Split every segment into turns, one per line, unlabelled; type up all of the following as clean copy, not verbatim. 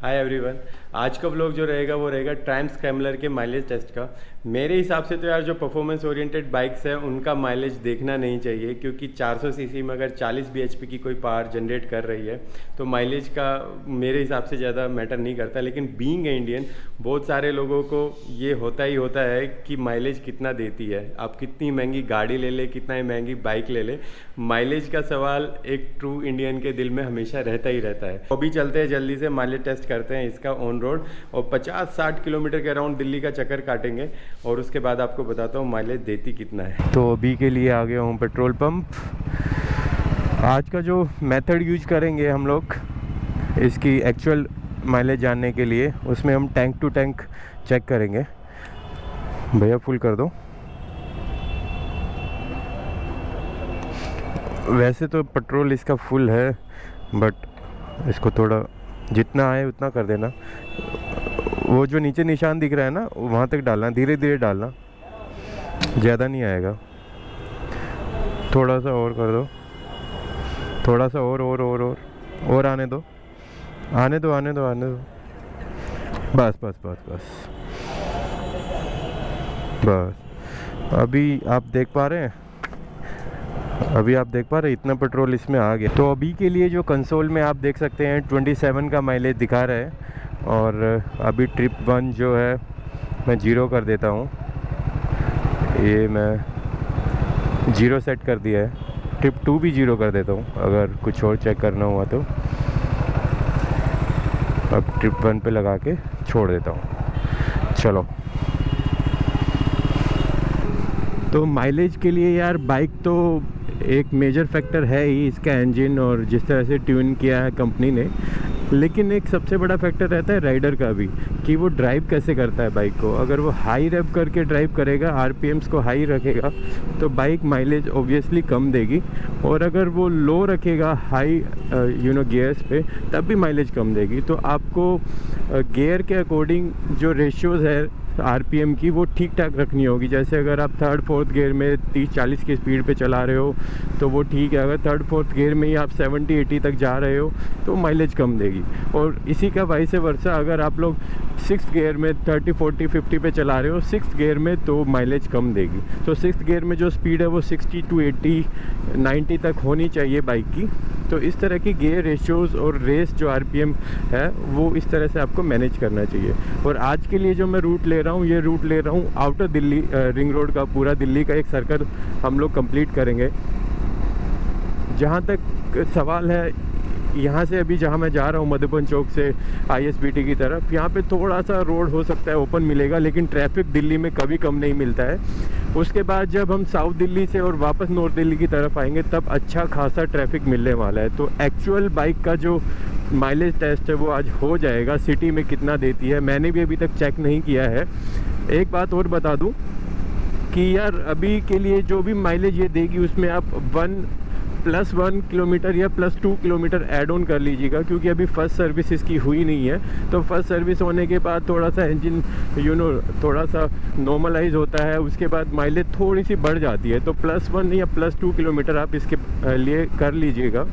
Hi everyone. आज का vlog जो रहेगा वो रहेगा ट्रायम्फ स्क्रैम्बलर के माइलेज टेस्ट का। मेरे हिसाब से तो यार जो परफॉर्मेंस ओरिएंटेड बाइक्स है उनका माइलेज देखना नहीं चाहिए, क्योंकि 400 सीसी में अगर 40 bhp की कोई पावर जनरेट कर रही है तो माइलेज का मेरे हिसाब से ज़्यादा मैटर नहीं करता। लेकिन बीइंग ए इंडियन बहुत सारे लोगों को ये होता ही होता है कि माइलेज कितना देती है। आप कितनी महंगी गाड़ी ले ले, कितना ही महंगी बाइक ले ले, माइलेज का सवाल एक ट्रू इंडियन के दिल में हमेशा रहता ही रहता है। अभी चलते हैं जल्दी से माइलेज टेस्ट करते हैं इसका ऑन रोड, और 50-60 किलोमीटर के अराउंड दिल्ली का चक्कर काटेंगे और उसके बाद आपको बताता हूँ माइलेज देती कितना है। तो अभी के लिए आ गया हूँ पेट्रोल पंप। आज का जो मेथड यूज करेंगे हम लोग इसकी एक्चुअल माइलेज जानने के लिए, उसमें हम टैंक टू टैंक चेक करेंगे। भैया फुल कर दो। वैसे तो पेट्रोल इसका फुल है, बट इसको थोड़ा जितना आए उतना कर देना। वो जो नीचे निशान दिख रहा है ना, वहाँ तक डालना, धीरे धीरे डालना, ज़्यादा नहीं आएगा। थोड़ा सा और कर दो, थोड़ा सा और आने दो, आने दो, आने दो, आने दो। बस बस बस बस बस। अभी आप देख पा रहे हैं, इतना पेट्रोल इसमें आ गया। तो अभी के लिए जो कंसोल में आप देख सकते हैं 27 का माइलेज दिखा रहा है। और अभी ट्रिप 1 जो है मैं 0 कर देता हूँ। ये मैं 0 सेट कर दिया है। ट्रिप 2 भी 0 कर देता हूँ अगर कुछ और चेक करना हुआ तो। अब ट्रिप 1 पे लगा के छोड़ देता हूँ। चलो, तो माइलेज के लिए यार बाइक तो एक मेजर फैक्टर है ही, इसका इंजन और जिस तरह से ट्यून किया है कंपनी ने। लेकिन एक सबसे बड़ा फैक्टर रहता है राइडर का भी, कि वो ड्राइव कैसे करता है बाइक को। अगर वो हाई रेव करके ड्राइव करेगा, आरपीएम्स को हाई रखेगा, तो बाइक माइलेज ऑब्वियसली कम देगी। और अगर वो लो रखेगा हाई गियर्स पे, तब भी माइलेज कम देगी। तो आपको गियर के अकॉर्डिंग जो रेशियोज़ है आरपीएम की, वो ठीक ठाक रखनी होगी। जैसे अगर आप 3rd-4th गियर में 30-40 की स्पीड पे चला रहे हो तो वो ठीक है। अगर 3rd-4th गियर में ही आप 70-80 तक जा रहे हो तो माइलेज कम देगी। और इसी का वाइस वर्सा, अगर आप लोग 6th गियर में 30-40-50 पे चला रहे हो 6th गियर में, तो माइलेज कम देगी। तो 6th गियर में जो स्पीड है वो 60 to 80-90 तक होनी चाहिए बाइक की। तो इस तरह की गियर रेशियोज़ और रेस जो आरपीएम है वो इस तरह से आपको मैनेज करना चाहिए। और आज के लिए जो मैं रूट ले रहा हूँ, ये रूट ले रहा हूँ आउटर दिल्ली रिंग रोड का। पूरा दिल्ली का एक सर्कल हम लोग कंप्लीट करेंगे। जहाँ तक सवाल है, यहाँ से अभी जहाँ मैं जा रहा हूँ मधुबन चौक से आईएसबीटी की तरफ, यहाँ पे थोड़ा सा रोड हो सकता है ओपन मिलेगा, लेकिन ट्रैफिक दिल्ली में कभी कम नहीं मिलता है। उसके बाद जब हम साउथ दिल्ली से और वापस नॉर्थ दिल्ली की तरफ आएंगे तब अच्छा खासा ट्रैफिक मिलने वाला है। तो एक्चुअल बाइक का जो माइलेज टेस्ट है वो आज हो जाएगा। सिटी में कितना देती है मैंने भी अभी तक चेक नहीं किया है। एक बात और बता दूँ कि यार अभी के लिए जो भी माइलेज ये देगी उसमें आप 1+1 किलोमीटर या +2 किलोमीटर ऐड ऑन कर लीजिएगा, क्योंकि अभी फर्स्ट सर्विस इसकी हुई नहीं है। तो फर्स्ट सर्विस होने के बाद थोड़ा सा इंजन थोड़ा सा नॉर्मलाइज होता है, उसके बाद माइलेज थोड़ी सी बढ़ जाती है। तो +1 या +2 किलोमीटर आप इसके लिए कर लीजिएगा।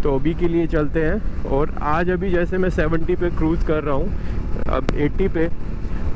तो अभी के लिए चलते हैं। और आज अभी जैसे मैं 70 पे क्रूज़ कर रहा हूँ, अब 80 पे,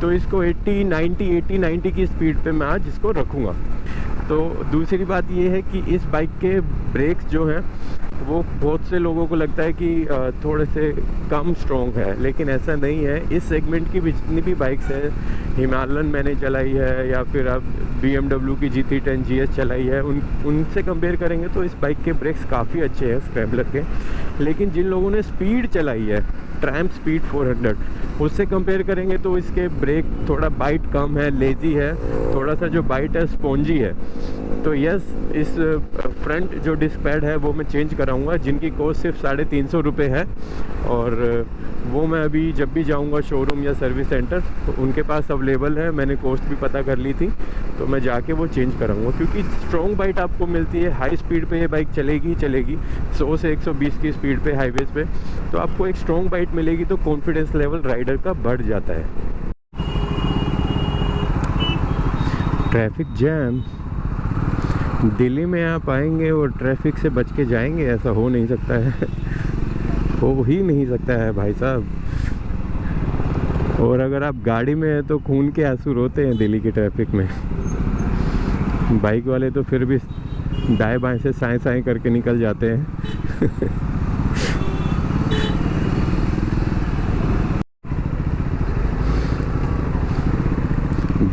तो इसको 80-90 की स्पीड पे मैं आज इसको रखूँगा। तो दूसरी बात ये है कि इस बाइक के ब्रेक्स जो हैं वो बहुत से लोगों को लगता है कि थोड़े से कम स्ट्रॉन्ग है, लेकिन ऐसा नहीं है। इस सेगमेंट की जितनी भी बाइक्स हैं, हिमालयन मैंने चलाई है या फिर आप BMW की GT10 GS चलाई है, उनसे कंपेयर करेंगे तो इस बाइक के ब्रेक्स काफ़ी अच्छे हैं स्क्रैम्बलर के। लेकिन जिन लोगों ने स्पीड चलाई है, ट्रायम्फ स्पीड 400, उससे कंपेयर करेंगे तो इसके ब्रेक थोड़ा बाइट कम है, लेजी है, थोड़ा सा जो बाइट है स्पॉन्जी है। तो यस, इस फ्रंट जो डिस्क पैड है वो मैं चेंज कराऊंगा, जिनकी कॉस्ट सिर्फ 350 रुपये है। और वो मैं अभी जब भी जाऊंगा शोरूम या सर्विस सेंटर तो उनके पास अवेलेबल है। मैंने कॉस्ट भी पता कर ली थी, तो मैं जाके वो चेंज कराऊंगा। क्योंकि स्ट्रॉन्ग बाइट आपको मिलती है, हाई स्पीड पे ये बाइक चलेगी 100 से 120 की स्पीड पे हाईवेज पे, तो आपको एक स्ट्रॉन्ग बाइट मिलेगी तो कॉन्फिडेंस लेवल राइडर का बढ़ जाता है। ट्रैफिक जैम, दिल्ली में आप आएंगे और ट्रैफिक से बच के जाएंगे, ऐसा हो नहीं सकता है। हो ही नहीं सकता है भाई साहब। और अगर आप गाड़ी में हैं तो खून के आंसू रोते हैं दिल्ली की ट्रैफिक में। बाइक वाले तो फिर भी दाएं बाएं से साएं साएं करके निकल जाते हैं।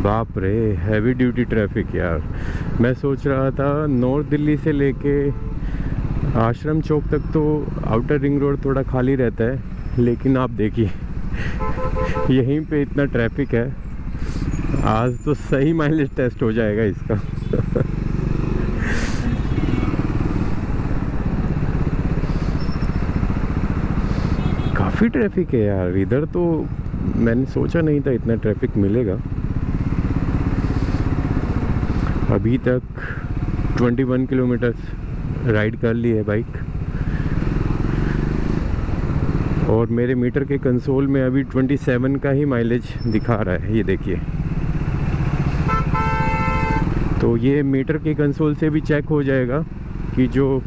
बाप रे, हैवी ड्यूटी ट्रैफिक यार। मैं सोच रहा था नॉर्थ दिल्ली से लेके आश्रम चौक तक तो आउटर रिंग रोड थोड़ा खाली रहता है, लेकिन आप देखिए यहीं पे इतना ट्रैफिक है। आज तो सही माइलेज टेस्ट हो जाएगा इसका। काफ़ी ट्रैफिक है यार इधर तो। मैंने सोचा नहीं था इतना ट्रैफिक मिलेगा। अभी तक 21 किलोमीटर राइड कर ली है बाइक, और मेरे मीटर के कंसोल में अभी 27 का ही माइलेज दिखा रहा है, ये देखिए। तो ये मीटर के कंसोल से भी चेक हो जाएगा कि जो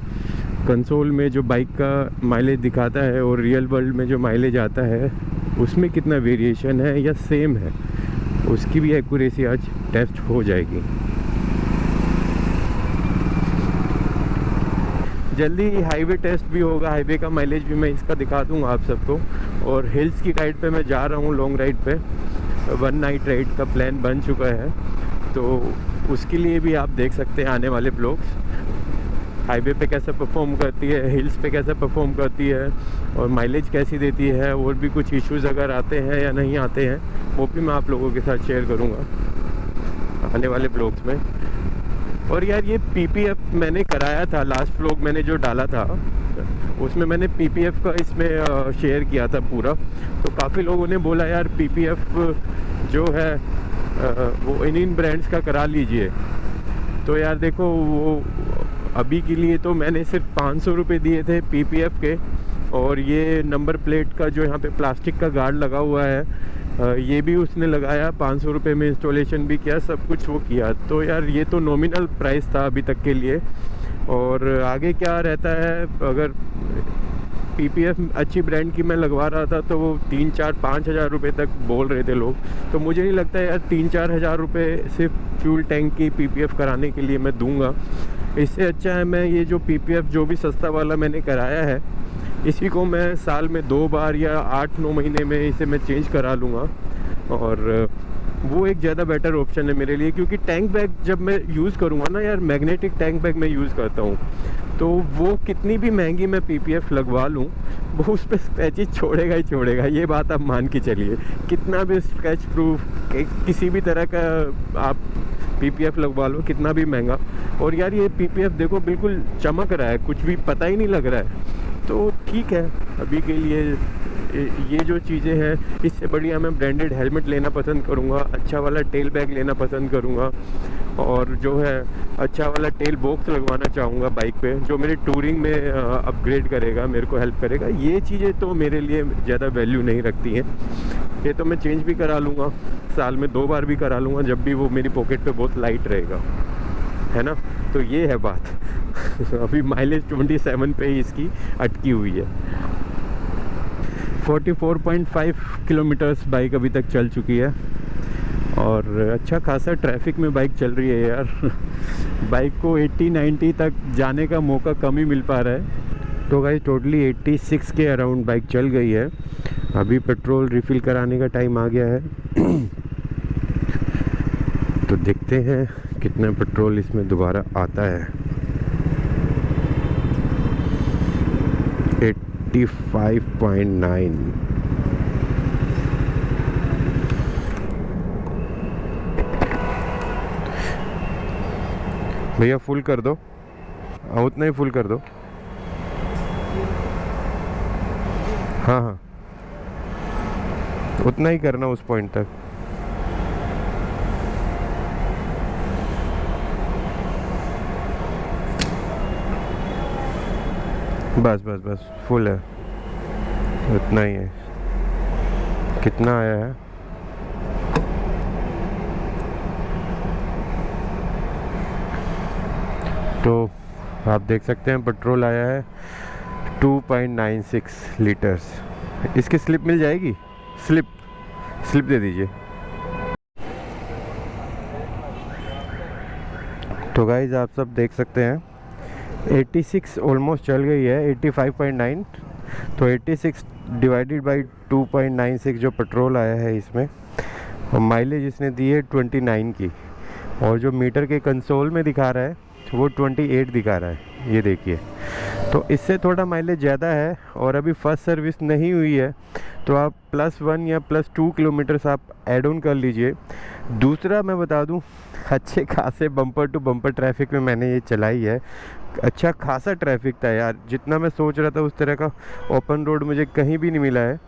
कंसोल में जो बाइक का माइलेज दिखाता है और रियल वर्ल्ड में जो माइलेज आता है उसमें कितना वेरिएशन है या सेम है, उसकी भी एक्यूरेसी आज टेस्ट हो जाएगी। जल्दी हाईवे टेस्ट भी होगा, हाईवे का माइलेज भी मैं इसका दिखा दूंगा आप सबको। और हिल्स की राइड पे मैं जा रहा हूँ, लॉन्ग राइड पे। 1 नाइट राइड का प्लान बन चुका है, तो उसके लिए भी आप देख सकते हैं आने वाले ब्लॉग्स। हाईवे पे कैसे परफॉर्म करती है, हिल्स पे कैसे परफॉर्म करती है, और माइलेज कैसी देती है, और भी कुछ इश्यूज़ अगर आते हैं या नहीं आते हैं वो भी मैं आप लोगों के साथ शेयर करूँगा आने वाले ब्लॉग्स में। और यार ये PPF मैंने कराया था, लास्ट ब्लॉग मैंने जो डाला था उसमें मैंने PPF का इसमें शेयर किया था पूरा। तो काफ़ी लोगों ने बोला यार PPF जो है वो इन ब्रांड्स का करा लीजिए। तो यार देखो, वो अभी के लिए तो मैंने सिर्फ 500 रुपये दिए थे PPF के, और ये नंबर प्लेट का जो यहाँ पे प्लास्टिक का गार्ड लगा हुआ है ये भी उसने लगाया, 500 रुपये में इंस्टॉलेशन भी किया, सब कुछ वो किया। तो यार ये तो नॉमिनल प्राइस था अभी तक के लिए। और आगे क्या रहता है, अगर PPF अच्छी ब्रांड की मैं लगवा रहा था तो वो 3-4-5 हज़ार रुपये तक बोल रहे थे लोग। तो मुझे नहीं लगता यार 3-4 हज़ार रुपये सिर्फ फ्यूल टैंक की PPF कराने के लिए मैं दूंगा। इससे अच्छा है मैं ये जो PPF जो भी सस्ता वाला मैंने कराया है इसी को मैं साल में 2 बार या 8-9 महीने में इसे मैं चेंज करा लूँगा। और वो एक ज़्यादा बेटर ऑप्शन है मेरे लिए, क्योंकि टैंक बैग जब मैं यूज़ करूँगा ना यार, मैग्नेटिक टैंक बैग मैं यूज़ करता हूँ, तो वो कितनी भी महंगी मैं PPF लगवा लूँ वो उस पर स्क्रैचेज छोड़ेगा ही छोड़ेगा। ये बात आप मान के चलिए, कितना भी स्क्रैच प्रूफ किसी भी तरह का आप PPF लगवा लो, कितना भी महंगा। और यार ये PPF देखो बिल्कुल चमक रहा है, कुछ भी पता ही नहीं लग रहा है। तो ठीक है, अभी के लिए ये जो चीज़ें हैं, इससे बढ़िया मैं ब्रांडेड हेलमेट लेना पसंद करूँगा, अच्छा वाला टेल बैग लेना पसंद करूँगा, और जो है अच्छा वाला टेल बॉक्स लगवाना चाहूँगा बाइक पे, जो मेरे टूरिंग में अपग्रेड करेगा, मेरे को हेल्प करेगा। ये चीज़ें तो मेरे लिए ज़्यादा वैल्यू नहीं रखती हैं, ये तो मैं चेंज भी करा लूँगा, साल में 2 बार भी करा लूँगा, जब भी वो मेरी पॉकेट पे बहुत लाइट रहेगा, है ना। तो ये है बात। अभी माइलेज 27 पे ही इसकी अटकी हुई है। 44.5 किलोमीटर्स बाइक अभी तक चल चुकी है, और अच्छा खासा ट्रैफिक में बाइक चल रही है यार। बाइक को 80-90 तक जाने का मौका कम ही मिल पा रहा है। तो गाइस टोटली 86 के अराउंड बाइक चल गई है। अभी पेट्रोल रिफ़िल कराने का टाइम आ गया है। तो देखते हैं कितना पेट्रोल इसमें दोबारा आता है। 85.9। भैया फुल कर दो, उतना ही फुल कर दो। हाँ हाँ, उतना ही करना उस पॉइंट तक। बस बस बस, फुल है, उतना ही है। कितना आया है? तो आप देख सकते हैं पेट्रोल आया है 2.96 लीटर्स। इसकी स्लिप मिल जाएगी, स्लिप स्लिप दे दीजिए। तो गाइज आप सब देख सकते हैं 86 ऑलमोस्ट चल गई है, 85.9। तो 86 डिवाइडेड बाई 2.96 जो पेट्रोल आया है इसमें, और माइलेज इसने दी है 29 की, और जो मीटर के कंसोल में दिखा रहा है वो 28 दिखा रहा है, ये देखिए। तो इससे थोड़ा माइलेज ज़्यादा है, और अभी फर्स्ट सर्विस नहीं हुई है, तो आप +1 या +2 किलोमीटर्स आप ऐड ऑन कर लीजिए। दूसरा मैं बता दूं, अच्छे खासे बम्पर टू बम्पर ट्रैफिक में मैंने ये चलाई है। अच्छा खासा ट्रैफिक था यार, जितना मैं सोच रहा था उस तरह का ओपन रोड मुझे कहीं भी नहीं मिला है,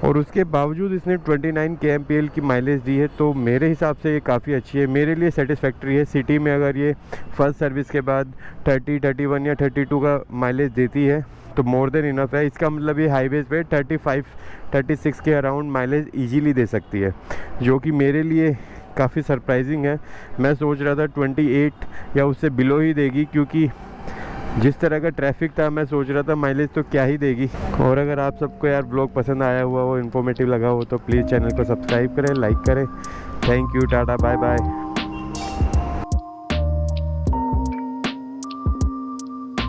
और उसके बावजूद इसने 29 kmpl की माइलेज दी है। तो मेरे हिसाब से ये काफ़ी अच्छी है, मेरे लिए सेटिस्फैक्ट्री है। सिटी में अगर ये फर्स्ट सर्विस के बाद 30, 31 या 32 का माइलेज देती है तो मोर देन इनफ है। इसका मतलब ये हाईवेज़ पे 35, 36 के अराउंड माइलेज इजीली दे सकती है, जो कि मेरे लिए काफ़ी सरप्राइजिंग है। मैं सोच रहा था 28 या उससे बिलो ही देगी, क्योंकि जिस तरह का ट्रैफिक था मैं सोच रहा था माइलेज तो क्या ही देगी। और अगर आप सबको यार ब्लॉग पसंद आया हुआ हो, इन्फॉर्मेटिव लगा हो, तो प्लीज़ चैनल को सब्सक्राइब करें, लाइक करें। Thank you, tata, bye bye.